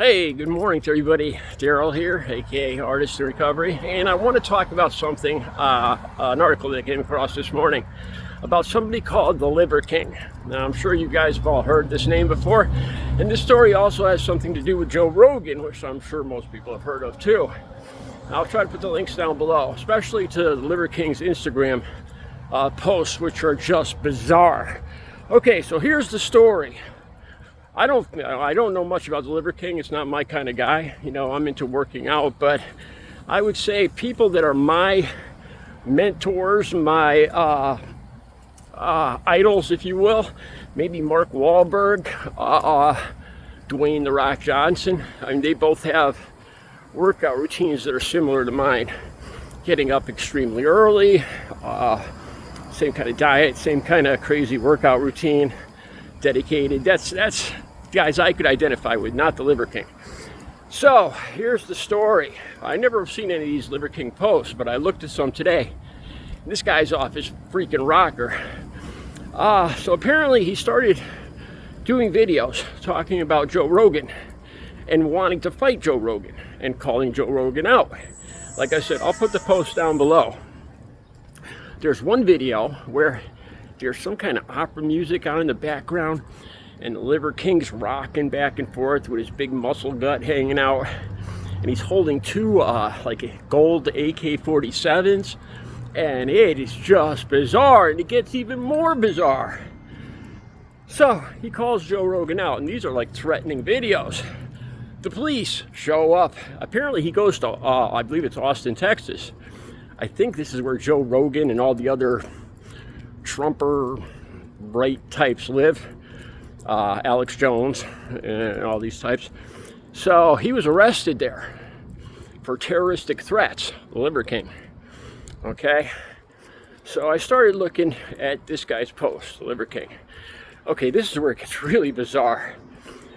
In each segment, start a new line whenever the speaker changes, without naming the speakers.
Hey, good morning to everybody. Daryl here, aka Artist in Recovery, and I want to talk about something, an article that I came across this morning about somebody called the Liver King. Now, I'm sure you guys have all heard this name before, and this story also has something to do with Joe Rogan, which I'm sure most people have heard of too. I'll try to put the links down below, especially to the Liver King's Instagram posts, which are just bizarre. Okay, so here's the story. I don't know much about the Liver King. It's not my kind of guy. You know, I'm into working out, but I would say people that are my mentors, my idols, if you will, maybe Mark Wahlberg, Dwayne "The Rock" Johnson. I mean, they both have workout routines that are similar to mine. Getting up extremely early, same kind of diet, same kind of crazy workout routine. Dedicated. That's guys I could identify with, not the Liver King. So here's the story. I never have seen any of these Liver King posts, but I looked at some today. This guy's off his freaking rocker. So apparently he started doing videos talking about Joe Rogan and wanting to fight Joe Rogan and calling Joe Rogan out. Like I said, I'll put the post down below. There's one video where there's some kind of opera music on in the background, and the Liver King's rocking back and forth with his big muscle gut hanging out, and he's holding two like gold AK-47s, and it is just bizarre, and it gets even more bizarre. So he calls Joe Rogan out, and these are like threatening videos. The police show up. Apparently he goes to I believe it's Austin, Texas. I think this is where Joe Rogan and all the other Trumper right types live, Alex Jones and all these types. So he was arrested there for terroristic threats, the Liver King. Okay, so I started looking at this guy's post, the Liver King. Okay, this is where it gets really bizarre.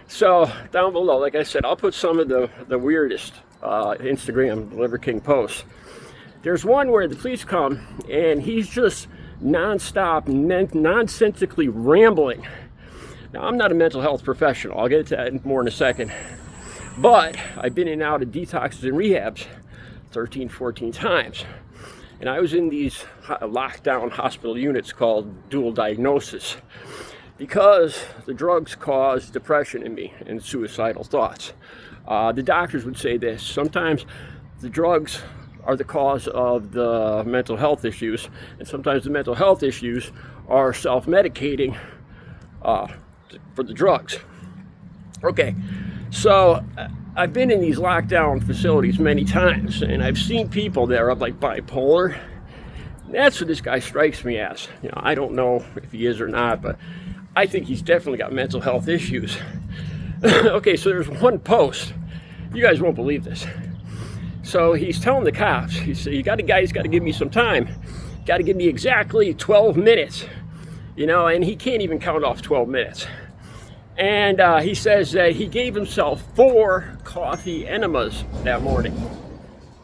So down below, like I said, I'll put some of the weirdest Instagram Liver King posts. There's one where the police come and he's just non-stop, nonsensically rambling. Now, I'm not a mental health professional. I'll get to that more in a second. But I've been in and out of detoxes and rehabs 13, 14 times. And I was in these lockdown hospital units called dual diagnosis because the drugs caused depression in me and suicidal thoughts. The doctors would say this: sometimes the drugs are the cause of the mental health issues, and sometimes the mental health issues are self-medicating for the drugs. Okay, so I've been in these lockdown facilities many times, and I've seen people that are like bipolar. That's what this guy strikes me as. You know, I don't know if he is or not, but I think he's definitely got mental health issues. Okay, so there's one post. You guys won't believe this. So he's telling the cops, he said, he's got to give me some time. Got to give me exactly 12 minutes. You know, and he can't even count off 12 minutes. And he says that he gave himself 4 coffee enemas that morning.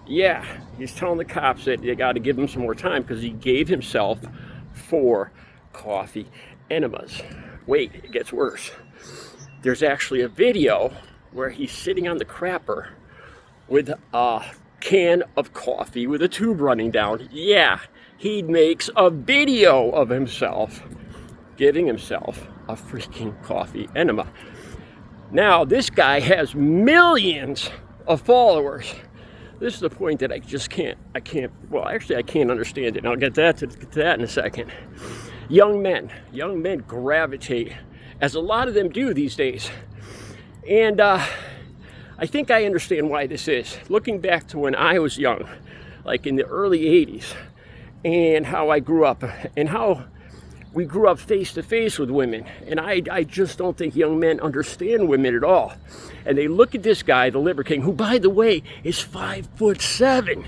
Yeah, he's telling the cops that they got to give him some more time because he gave himself 4 coffee enemas. Wait, it gets worse. There's actually a video where he's sitting on the crapper with a can of coffee with a tube running down. Yeah, he makes a video of himself giving himself a freaking coffee enema. Now, this guy has millions of followers. This is the point that I can't understand it. And I'll get to that in a second. Young men gravitate, as a lot of them do these days. And I think I understand why this is. Looking back to when I was young, like in the early 80s, and how I grew up, and how we grew up face to face with women. And I just don't think young men understand women at all. And they look at this guy, the Liver King, who, by the way, is 5'7".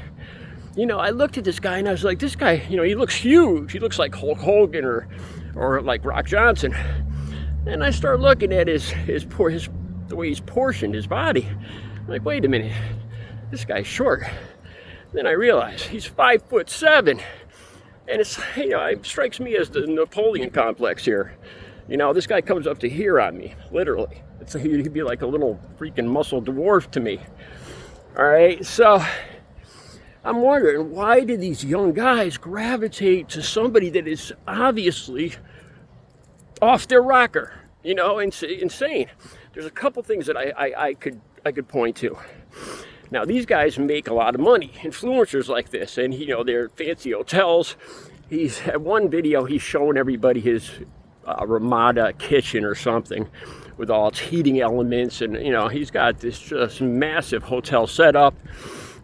You know, I looked at this guy and I was like, this guy, you know, he looks huge. He looks like Hulk Hogan or like Rock Johnson. And I start looking at the way he's portioned his body. I'm like, wait a minute, this guy's short. Then I realize he's 5'7", and it's, you know, it strikes me as the Napoleon complex here. You know, this guy comes up to here on me, literally, It's he'd be like a little freaking muscle dwarf to me. All right, so I'm wondering, why do these young guys gravitate to somebody that is obviously off their rocker? You know, insane. There's a couple things that I could point to. Now, these guys make a lot of money, influencers like this, and you know, they're fancy hotels. He's at one video, he's showing everybody his Ramada kitchen or something with all its heating elements, and you know, he's got this just massive hotel setup,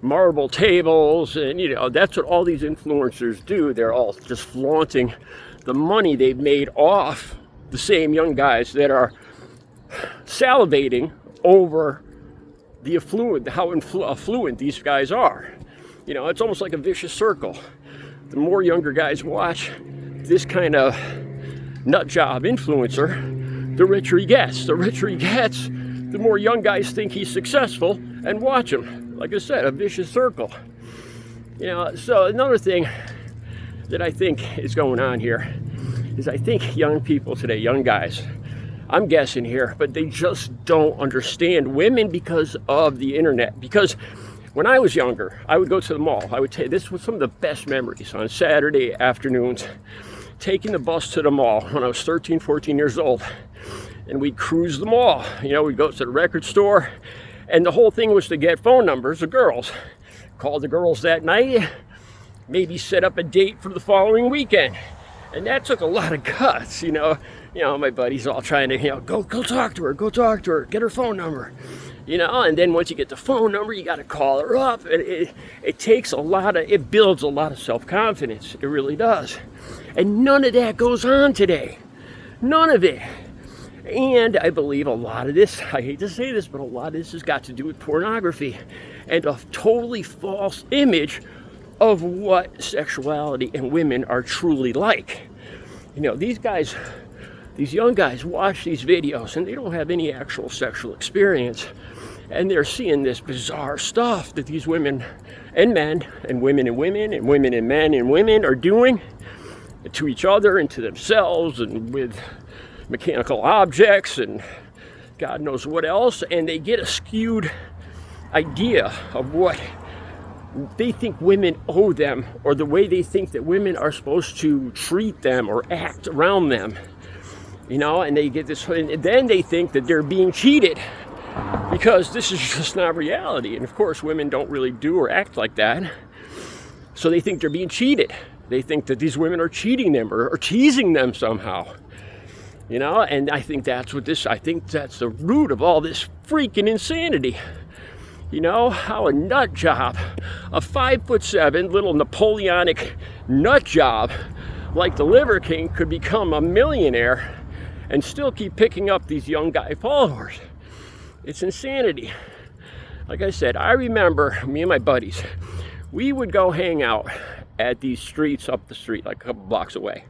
marble tables, and you know, that's what all these influencers do. They're all just flaunting the money they've made off the same young guys that are salivating over the how affluent these guys are. You know, it's almost like a vicious circle. The more younger guys watch this kind of nut job influencer, the richer he gets. The richer he gets, the more young guys think he's successful and watch him. Like I said, a vicious circle. You know, so another thing that I think is going on here is I think young people today, young guys, I'm guessing here, but they just don't understand women because of the internet. Because when I was younger, I would go to the mall. I would take, this was some of the best memories on Saturday afternoons, taking the bus to the mall when I was 13, 14 years old. And we'd cruise the mall. You know, we'd go to the record store, and the whole thing was to get phone numbers of girls. Call the girls that night, maybe set up a date for the following weekend. And that took a lot of guts, you know. You know, my buddies all trying to, you know, go talk to her, get her phone number. You know, and then once you get the phone number, you got to call her up. It takes it builds a lot of self-confidence. It really does. And none of that goes on today. None of it. And I believe a lot of this, I hate to say this, but a lot of this has got to do with pornography and a totally false image of what sexuality and women are truly like. You know, these young guys watch these videos and they don't have any actual sexual experience. And they're seeing this bizarre stuff that these women and men and women and women and women and men and women are doing to each other and to themselves and with mechanical objects and God knows what else. And they get a skewed idea of what they think women owe them, or the way they think that women are supposed to treat them or act around them. You know, and they get this, and then they think that they're being cheated because this is just not reality. And of course, women don't really do or act like that. So they think they're being cheated. They think that these women are cheating them or teasing them somehow. You know, and I think that's the root of all this freaking insanity. You know, how a nut job, a 5'7" little Napoleonic nut job like the Liver King could become a millionaire and still keep picking up these young guy followers. It's insanity. Like I said, I remember me and my buddies, we would go hang out at these streets up the street, like a couple blocks away.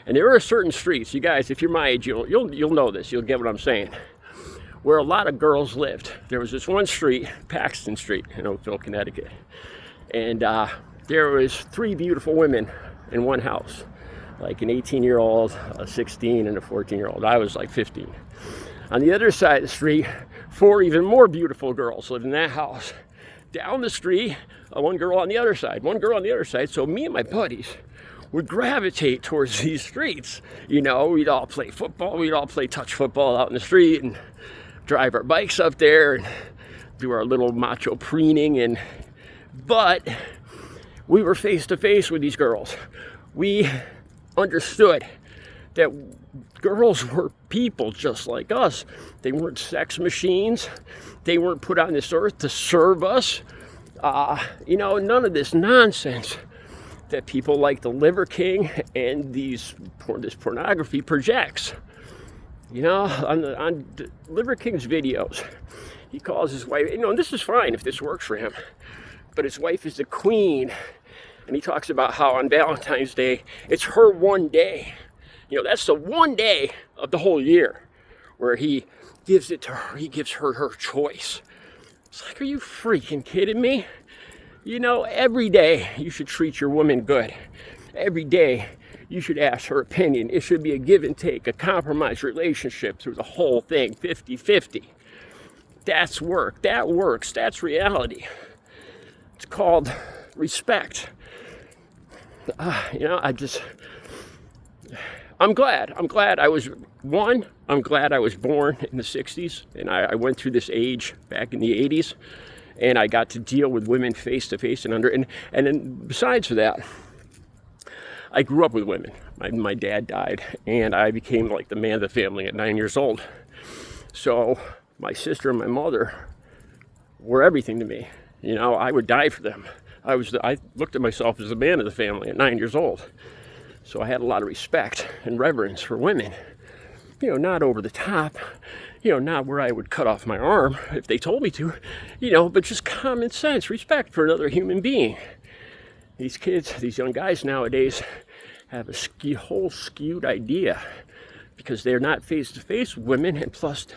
And there are certain streets, you guys, if you're my age, you'll know this, you'll get what I'm saying, where a lot of girls lived. There was this one street, Paxton Street in Oakville, Connecticut. And there was 3 beautiful women in one house, like an 18-year-old, a 16, and a 14-year-old. I was like 15. On the other side of the street, 4 even more beautiful girls lived in that house. Down the street, one girl on the other side. So me and my buddies would gravitate towards these streets. You know, we'd all play football, we'd all play touch football out in the street and drive our bikes up there and do our little macho preening. But we were face to face with these girls. We understood that girls were people just like us. They weren't sex machines. They weren't put on this earth to serve us. You know, none of this nonsense that people like the Liver King and this pornography projects. You know, on Liver King's videos, he calls his wife, you know, and this is fine if this works for him, but his wife is the queen. And he talks about how on Valentine's Day, it's her one day. You know, that's the one day of the whole year where he gives it to her. He gives her her choice. It's like, are you freaking kidding me? You know, every day you should treat your woman good. Every day You should ask her opinion. It should be a give and take, a compromise relationship through the whole thing, 50-50. That's work. That works. That's reality. It's called respect. I'm glad I was born in the 60s, and I went through this age back in the 80s, and I got to deal with women face to face and then besides that, I grew up with women. My dad died, and I became like the man of the family at 9 years old. So my sister and my mother were everything to me. I would die for them. I looked at myself as the man of the family at 9 years old. So I had a lot of respect and reverence for women. Not over the top, not where I would cut off my arm if they told me to, but just common sense, respect for another human being. These kids, these young guys nowadays have a whole skewed idea because they're not face to face with women, and plus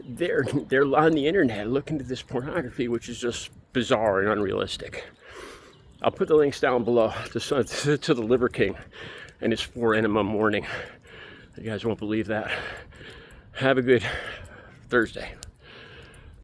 they're on the internet looking at this pornography, which is just bizarre and unrealistic. I'll put the links down below to the Liver King and his 4 enema morning. You guys won't believe that. Have a good Thursday.